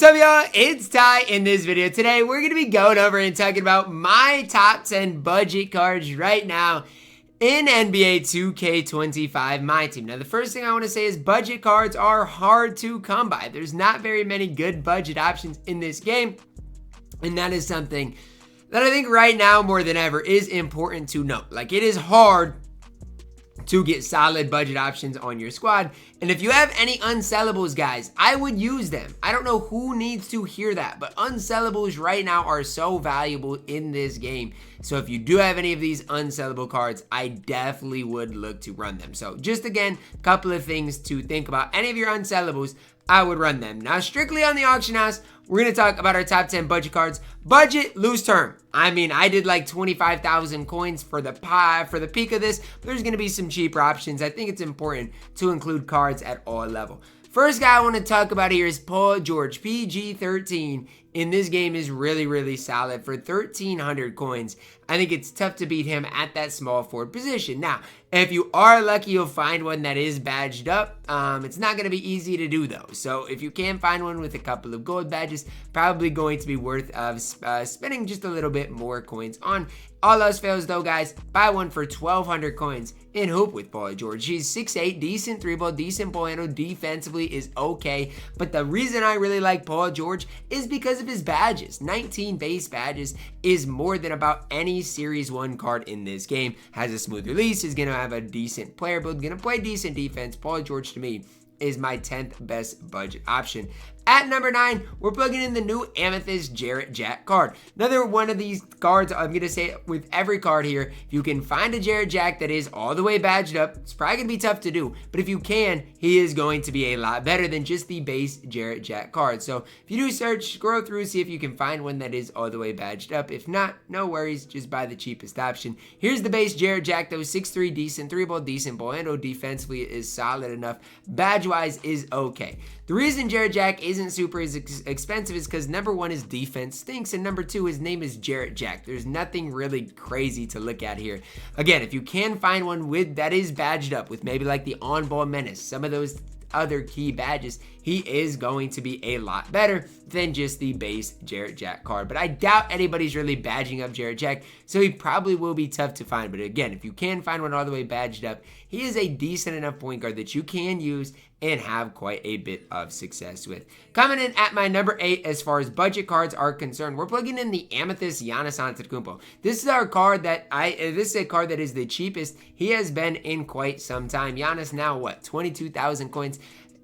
What's up, y'all? It's Ty. In this video today, we're going to be going over and talking about my top 10 budget cards right now in NBA 2K25 MyTEAM. Now, the first thing I want to say is budget cards are hard to come by. There's not very many good budget options in this game, and that is something that I think right now more than ever is important to note. Like, it is hard to get solid budget options on your squad. And if you have any unsellables, guys, I would use them. I don't know who needs to hear that, but unsellables right now are so valuable in this game. So if you do have any of these unsellable cards, I definitely would look to run them. So just again, a couple of things to think about. Any of your unsellables, I would run them. Now, strictly on the auction house, we're going to talk about our top 10 budget cards. Budget, loose term. I mean, I did like 25,000 coins for the peak of this. There's going to be some cheaper options. I think it's important to include cards at all levels. First guy I want to talk about here is Paul George. PG13 in this game is really, really solid for 1,300 coins. I think it's tough to beat him at that small forward position. Now, if you are lucky, you'll find one that is badged up. It's not going to be easy to do, though. So if you can find one with a couple of gold badges, probably going to be worth spending just a little bit more coins on. All else fails, though, guys, buy one for 1,200 coins in hoop with Paul George. He's 6'8", decent 3-ball, decent ball handle, defensively is okay. But the reason I really like Paul George is because of his badges. 19 base badges is more than about any Series 1 card in this game. Has a smooth release, is going to have a decent player build, going to play decent defense. Paul George, to me, is my 10th best budget option. At number 9, we're plugging in the new Amethyst Jarrett Jack card. Another one of these cards, I'm going to say with every card here, if you can find a Jarrett Jack that is all the way badged up, it's probably going to be tough to do, but if you can, he is going to be a lot better than just the base Jarrett Jack card. So if you do search, scroll through, see if you can find one that is all the way badged up. If not, no worries, just buy the cheapest option. Here's the base Jarrett Jack, though, 6'3", decent 3-ball, decent ball handle, defensively is solid enough, badge-wise is okay. The reason Jarrett Jack isn't super expensive is because number 1, his defense stinks, and number 2, his name is Jarrett Jack. There's nothing really crazy to look at here. Again, if you can find one that is badged up with maybe like the on-ball menace, some of those other key badges, he is going to be a lot better than just the base Jarrett Jack card. But I doubt anybody's really badging up Jarrett Jack, so he probably will be tough to find. But again, if you can find one all the way badged up, he is a decent enough point guard that you can use and have quite a bit of success with. Coming in at my number 8 as far as budget cards are concerned, we're plugging in the Amethyst Giannis Antetokounmpo. This is our card that this is a card that is the cheapest he has been in quite some time. Giannis now, what, 22,000 coins?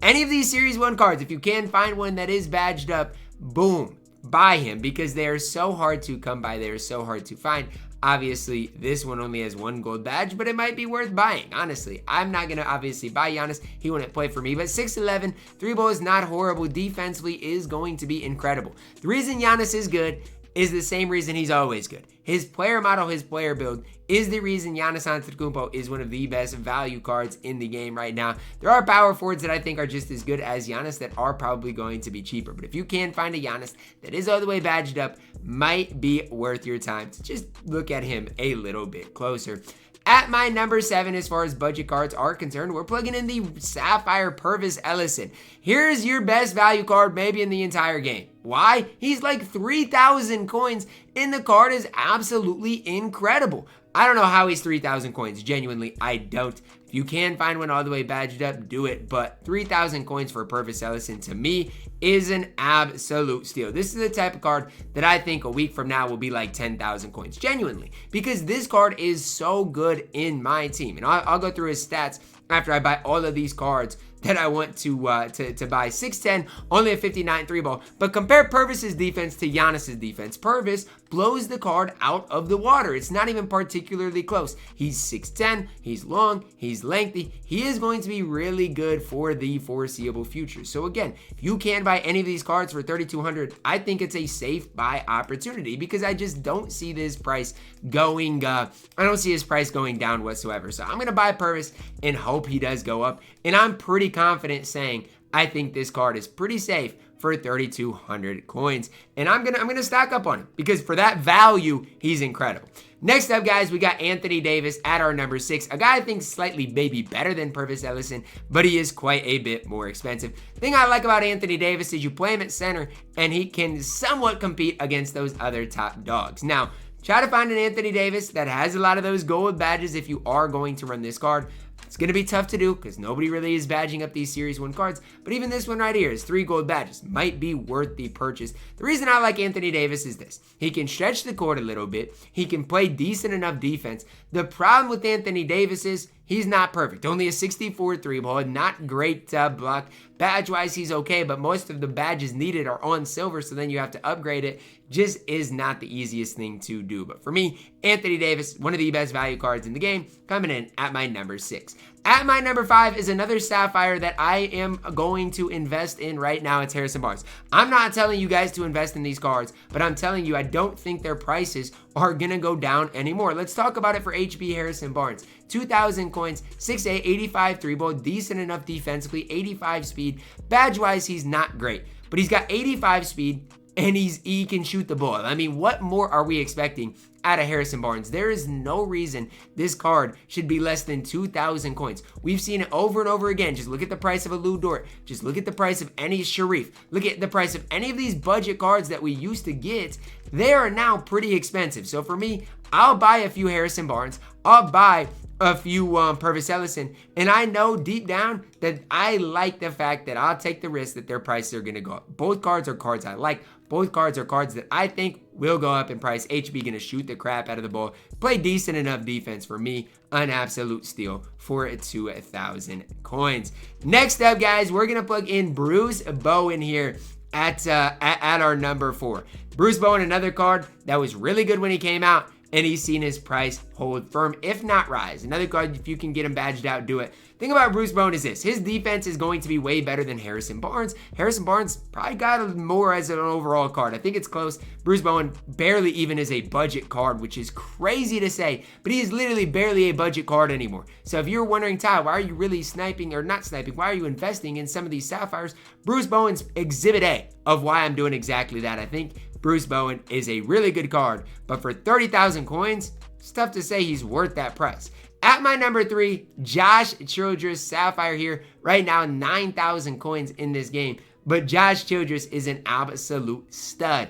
Any of these Series 1 cards, if you can find one that is badged up, boom, buy him, because they are so hard to come by. They are so hard to find. Obviously, this one only has 1 gold badge, but it might be worth buying. Honestly, I'm not going to obviously buy Giannis. He wouldn't play for me, but 6'11", 3-ball is not horrible. Defensively is going to be incredible. The reason Giannis is good is the same reason he's always good. His player model, his player build is the reason Giannis Antetokounmpo is one of the best value cards in the game right now. There are power forwards that I think are just as good as Giannis that are probably going to be cheaper. But if you can find a Giannis that is all the way badged up, might be worth your time to just look at him a little bit closer. At my number 7, as far as budget cards are concerned, we're plugging in the Sapphire Pervis Ellison. Here's your best value card maybe in the entire game. Why? He's like 3,000 coins, and the card is absolutely incredible. I don't know how he's 3,000 coins. Genuinely, I don't. If you can find one all the way badged up, do it. But 3,000 coins for Pervis Ellison, to me, is an absolute steal. This is the type of card that I think a week from now will be like 10,000 coins. Genuinely. Because this card is so good in my team. And I'll go through his stats after I buy all of these cards that I want to buy. 6'10", only a 59 3-ball. But compare Pervis's defense to Giannis's defense. Pervis blows the card out of the water. It's not even particularly close. He's 6'10", he's long, he's lengthy. He is going to be really good for the foreseeable future. So again, if you can buy any of these cards for 3,200, I think it's a safe buy opportunity, because I just don't see this price going, I don't see his price going down whatsoever. So I'm going to buy Pervis and hope he does go up. And I'm pretty confident saying I think this card is pretty safe for for 3,200 coins. And I'm gonna stack up on him because for that value, he's incredible. Next up, guys, we got Anthony Davis at our number 6. A guy I think slightly maybe better than Pervis Ellison, but he is quite a bit more expensive. Thing I like about Anthony Davis is you play him at center and he can somewhat compete against those other top dogs. Now, try to find an Anthony Davis that has a lot of those gold badges if you are going to run this card. It's going to be tough to do because nobody really is badging up these Series 1 cards. But even this one right here is 3 gold badges. Might be worth the purchase. The reason I like Anthony Davis is this. He can stretch the court a little bit. He can play decent enough defense. The problem with Anthony Davis is he's not perfect. Only a 64 3-ball. Not great block. Badge-wise, he's okay, but most of the badges needed are on silver, so then you have to upgrade it. Just is not the easiest thing to do. But for me, Anthony Davis, one of the best value cards in the game, coming in at my number 6. At my number 5 is another Sapphire that I am going to invest in right now. It's Harrison Barnes. I'm not telling you guys to invest in these cards, but I'm telling you I don't think their prices are going to go down anymore. Let's talk about it for HB Harrison Barnes. 2,000 coins, 6'8", 85 3-ball, decent enough defensively, 85 speed. Badge-wise, he's not great, but he's got 85 speed, and he can shoot the ball. I mean, what more are we expecting out of Harrison Barnes? There is no reason this card should be less than 2,000 coins. We've seen it over and over again. Just look at the price of a Lou Dort. Just look at the price of any Sharif. Look at the price of any of these budget cards that we used to get. They are now pretty expensive. So for me, I'll buy a few Harrison Barnes. I'll buy a few Pervis Ellison, and I know deep down that I like the fact that I'll take the risk that their prices are going to go up. Both cards are cards I like. Both cards are cards that I think will go up in price. HB going to shoot the crap out of the ball. Play decent enough defense for me. An absolute steal for 2,000 coins. Next up, guys, we're going to plug in Bruce Bowen here at our number 4. Bruce Bowen, another card that was really good when he came out, and he's seen his price hold firm, if not rise. Another card, if you can get him badged out, do it. Thing about Bruce Bowen is this. His defense is going to be way better than Harrison Barnes. Harrison Barnes probably got more as an overall card. I think it's close. Bruce Bowen barely even is a budget card, which is crazy to say, but he is literally barely a budget card anymore. So if you're wondering, Ty, why are you really sniping, or not sniping, why are you investing in some of these Sapphires? Bruce Bowen's exhibit A of why I'm doing exactly that. I think Bruce Bowen is a really good card, but for 30,000 coins, it's tough to say he's worth that price. At my number 3, Josh Childress Sapphire here. Right now, 9,000 coins in this game, but Josh Childress is an absolute stud.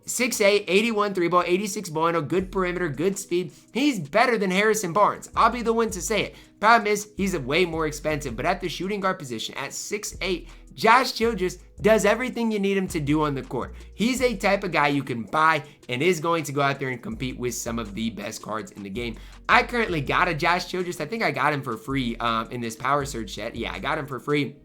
6'8", 81 3-ball, 86 ball handle, good perimeter, good speed. He's better than Harrison Barnes. I'll be the one to say it. Problem is, he's way more expensive, but at the shooting guard position, at 6'8", Josh Childress does everything you need him to do on the court. He's a type of guy you can buy and is going to go out there and compete with some of the best cards in the game. I currently got a Josh Childress. I think I got him for free in this Power Surge set. Yeah, I got him for free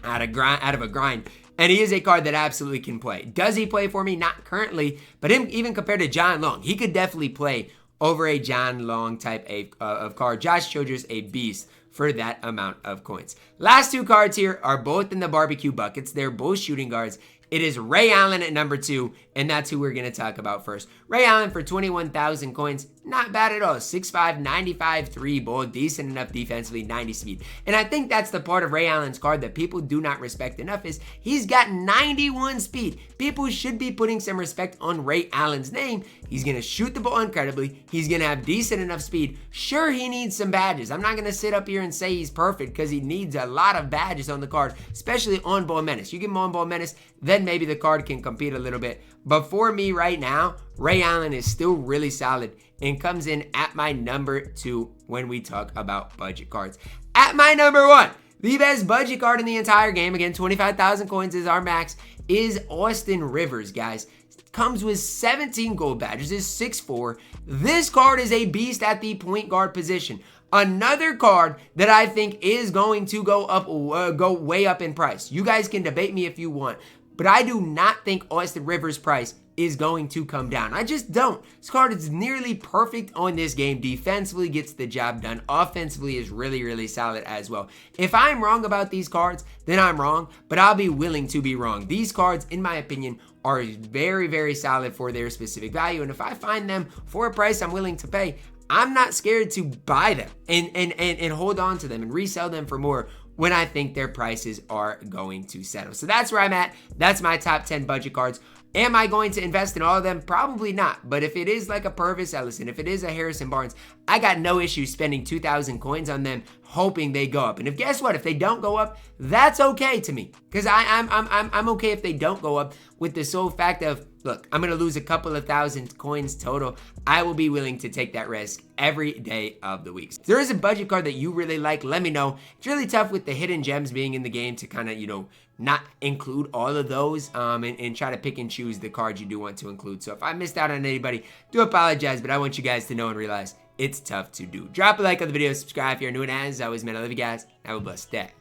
out of a grind. And he is a card that absolutely can play. Does he play for me? Not currently, but even compared to John Long, he could definitely play over a John Long type of card. Josh Childress, a beast for that amount of coins. Last 2 cards here are both in the barbecue buckets. They're both shooting guards. It is Ray Allen at number 2, and that's who we're going to talk about first. Ray Allen for 21,000 coins, not bad at all. 6'5", 95 3-ball, decent enough defensively, 90 speed. And I think that's the part of Ray Allen's card that people do not respect enough is he's got 91 speed. People should be putting some respect on Ray Allen's name. He's going to shoot the ball incredibly. He's going to have decent enough speed. Sure, he needs some badges. I'm not going to sit up here and say he's perfect because he needs a lot of badges on the card, especially on ball menace. You give him on ball menace, then maybe the card can compete a little bit. But for me right now, Ray Allen is still really solid and comes in at my number 2 when we talk about budget cards. At my number 1, the best budget card in the entire game, again, 25,000 coins is our max, is Austin Rivers, guys. Comes with 17 gold badges, is 6'4". This card is a beast at the point guard position. Another card that I think is going to go way up in price. You guys can debate me if you want, but I do not think Austin Rivers' price is going to come down. I just don't. This card is nearly perfect on this game. Defensively gets the job done. Offensively is really, really solid as well. If I'm wrong about these cards, then I'm wrong, but I'll be willing to be wrong. These cards, in my opinion, are very, very solid for their specific value, and if I find them for a price I'm willing to pay, I'm not scared to buy them and hold on to them and resell them for more when I think their prices are going to settle. So that's where I'm at. That's my top 10 budget cards. Am I going to invest in all of them? Probably not. But if it is like a Pervis Ellison, if it is a Harrison Barnes, I got no issue spending 2,000 coins on them, hoping they go up. And if guess what? If they don't go up, that's okay to me. Because I'm okay if they don't go up, with the sole fact of, look, I'm going to lose a couple of thousand coins total. I will be willing to take that risk every day of the week. If there is a budget card that you really like, let me know. It's really tough with the hidden gems being in the game to kind of, not include all of those and try to pick and choose the cards you do want to include. So if I missed out on anybody, do apologize, but I want you guys to know and realize it's tough to do. Drop a like on the video, subscribe if you're new, and as always, man, I love you guys. Have a blessed day.